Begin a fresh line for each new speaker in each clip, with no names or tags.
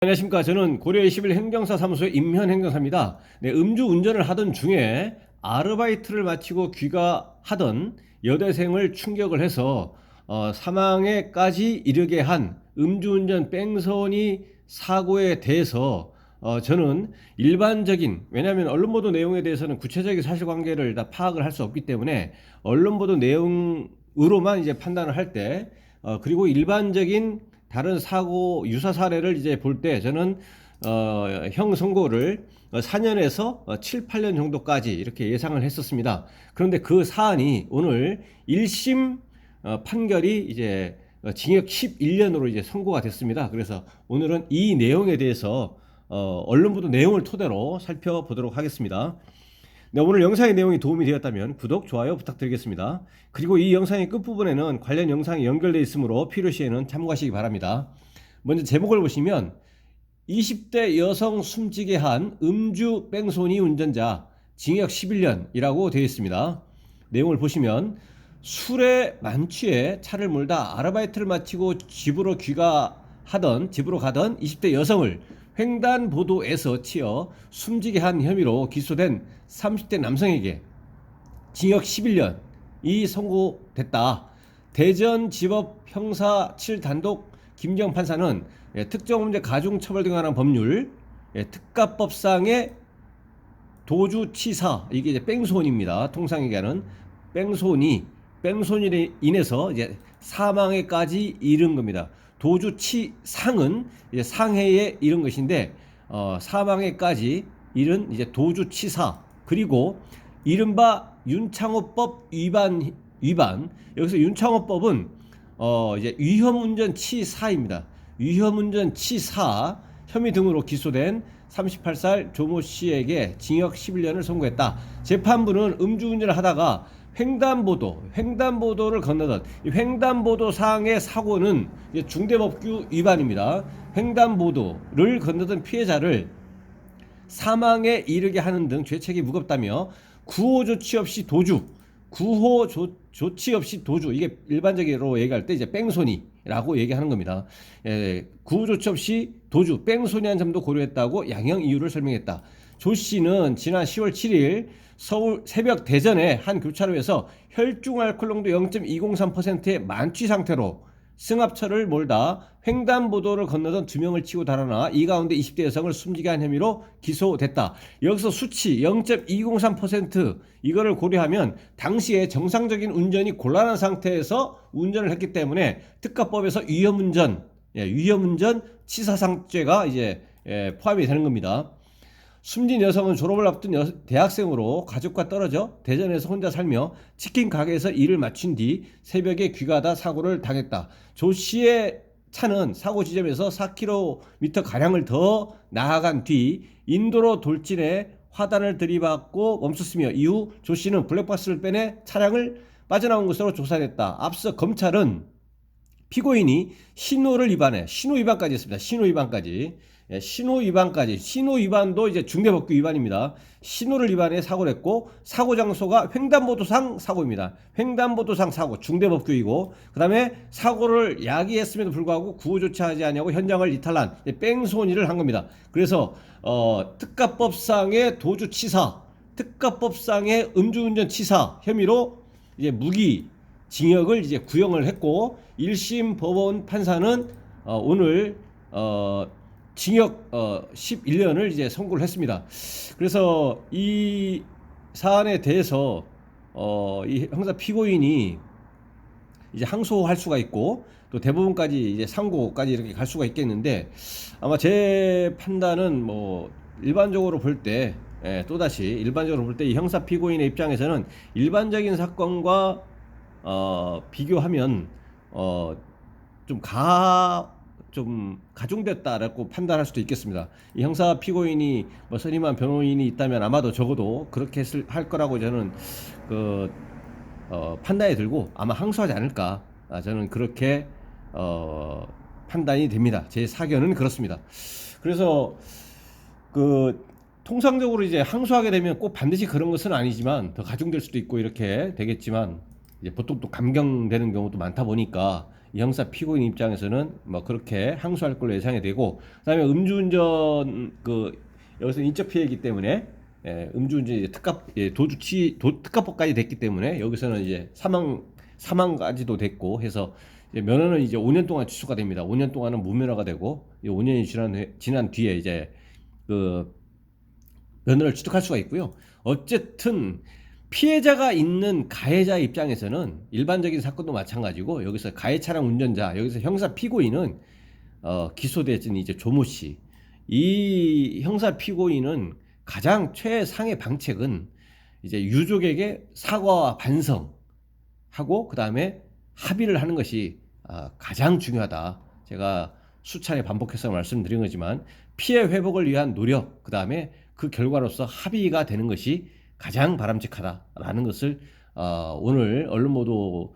안녕하십니까. 저는 고려 21 행정사 사무소의 임현 행정사입니다. 네, 음주 운전을 하던 중에 아르바이트를 마치고 귀가하던 여대생을 충격을 해서 사망에까지 이르게 한 음주운전 뺑소니 사고에 대해서 저는 일반적인, 왜냐하면 언론 보도 내용에 대해서는 구체적인 사실관계를 다 파악을 할 수 없기 때문에 언론 보도 내용으로만 이제 판단을 할 때, 그리고 일반적인 다른 사고 유사 사례를 이제 볼 때 저는 형 선고를 4년에서 7, 8년 정도까지 이렇게 예상을 했었습니다. 그런데 그 사안이 오늘 1심 판결이 이제 징역 11년으로 이제 선고가 됐습니다. 그래서 오늘은 이 내용에 대해서 언론 보도 내용을 토대로 살펴보도록 하겠습니다. 네, 오늘 영상의 내용이 도움이 되었다면 구독, 좋아요 부탁드리겠습니다. 그리고 이 영상의 끝부분에는 관련 영상이 연결되어 있으므로 필요시에는 참고하시기 바랍니다. 먼저 제목을 보시면 20대 여성 숨지게 한 음주 뺑소니 운전자 징역 11년이라고 되어 있습니다. 내용을 보시면 술에 만취해 차를 몰다 아르바이트를 마치고 집으로 가던 20대 여성을 횡단보도에서 치어 숨지게 한 혐의로 기소된 30대 남성에게 징역 11년이 선고됐다. 대전지법 형사 7단독 김경 판사는 특정범죄 가중처벌 등에 관한 법률 특가법상의 도주치사, 이게 이제 뺑소니입니다. 통상 얘기하는 뺑소니로 인해서 이제 사망에까지 이른 겁니다. 도주치상은 이제 상해에 이른 것인데 사망에까지 이른 이제 도주치사, 그리고 이른바 윤창호법 위반. 여기서 윤창호법은 이제 위험운전 치사입니다. 위험운전 치사 혐의 등으로 기소된 38살 조모 씨에게 징역 11년을 선고했다. 재판부는 음주운전을 하다가 횡단보도를 건너던 횡단보도상의 사고는 중대법규 위반입니다. 횡단보도를 건너던 피해자를 사망에 이르게 하는 등 죄책이 무겁다며 구호 조치 없이 도주, 이게 일반적으로 얘기할 때 이제 뺑소니라고 얘기하는 겁니다. 구호 조치 없이 도주, 뺑소니한 점도 고려했다고 양형 이유를 설명했다. 조 씨는 지난 10월 7일 서울 새벽 대전의 한 교차로에서 혈중 알코올 농도 0.203%의 만취 상태로 승합차를 몰다 횡단보도를 건너던 2명을 치고 달아나 이 가운데 20대 여성을 숨지게 한 혐의로 기소됐다. 여기서 수치 0.203% 이거를 고려하면 당시에 정상적인 운전이 곤란한 상태에서 운전을 했기 때문에 특가법에서 위험운전 치사상죄가 이제 포함이 되는 겁니다. 숨진 여성은 졸업을 앞둔 대학생으로 가족과 떨어져 대전에서 혼자 살며 치킨 가게에서 일을 마친 뒤 새벽에 귀가하다 사고를 당했다. 조 씨의 차는 사고 지점에서 4km 가량을 더 나아간 뒤 인도로 돌진해 화단을 들이받고 멈췄으며 이후 조 씨는 블랙박스를 빼내 차량을 빠져나온 것으로 조사됐다. 앞서 검찰은 피고인이 신호 위반까지 했습니다. 신호 위반도 이제 중대법규 위반입니다. 신호를 위반해 사고를 했고 사고 장소가 횡단보도상 사고입니다. 횡단보도상 사고 중대법규이고, 그 다음에 사고를 야기했음에도 불구하고 구호 조치하지 않냐고 현장을 이탈한 뺑소니를 한 겁니다. 그래서 특가법상의 도주치사, 특가법상의 음주운전치사 혐의로 이제 무기징역을 이제 구형을 했고 1심 법원 판사는 오늘 징역 11년을 이제 선고를 했습니다. 그래서 이 사안에 대해서 이 형사 피고인이 이제 항소할 수가 있고 또 대법원까지 이제 상고까지 이렇게 갈 수가 있겠는데, 아마 제 판단은 뭐 일반적으로 볼 때 이 형사 피고인의 입장에서는 일반적인 사건과 비교하면 좀 가중됐다라고 판단할 수도 있겠습니다. 이 형사 피고인이 뭐 선임한 변호인이 있다면 아마도 적어도 그렇게 할 거라고 저는 판단이 들고 아마 항소하지 않을까, 저는 그렇게 판단이 됩니다. 제 사견은 그렇습니다. 그래서 통상적으로 이제 항소하게 되면 꼭 반드시 그런 것은 아니지만 더 가중될 수도 있고 이렇게 되겠지만, 이제 보통 또 감경되는 경우도 많다 보니까 이 형사 피고인 입장에서는 뭐 그렇게 항소할 걸로 예상이 되고, 그다음에 음주운전 여기서 인적 피해이기 때문에 음주운전 이제 특가법까지 됐기 때문에 여기서는 이제 사망까지도 됐고 해서 이제 면허는 이제 5년 동안 취소가 됩니다. 5년 동안은 무면허가 되고 5년이 지난 뒤에 이제 그 면허를 취득할 수가 있고요. 어쨌든 피해자가 있는 가해자 입장에서는 일반적인 사건도 마찬가지고 여기서 가해 차량 운전자, 여기서 형사 피고인은 기소된 이제 조모 씨. 이 형사 피고인은 가장 최상의 방책은 이제 유족에게 사과와 반성하고 그다음에 합의를 하는 것이 가장 중요하다. 제가 수차례 반복해서 말씀드린 거지만 피해 회복을 위한 노력, 그다음에 그 결과로서 합의가 되는 것이 가장 바람직하다라는 것을 오늘 언론 보도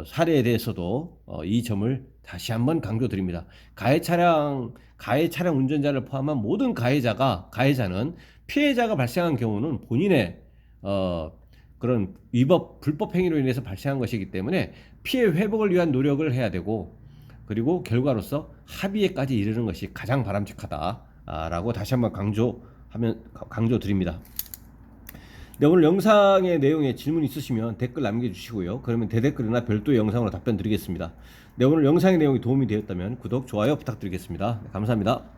사례에 대해서도 이 점을 다시 한번 강조드립니다. 가해 차량 운전자를 포함한 모든 가해자는 피해자가 발생한 경우는 본인의 그런 불법 행위로 인해서 발생한 것이기 때문에 피해 회복을 위한 노력을 해야 되고, 그리고 결과로서 합의에까지 이르는 것이 가장 바람직하다라고 다시 한번 강조드립니다. 네, 오늘 영상의 내용에 질문 있으시면 댓글 남겨주시고요. 그러면 대댓글이나 별도의 영상으로 답변 드리겠습니다. 네, 오늘 영상의 내용이 도움이 되었다면 구독, 좋아요 부탁드리겠습니다. 네, 감사합니다.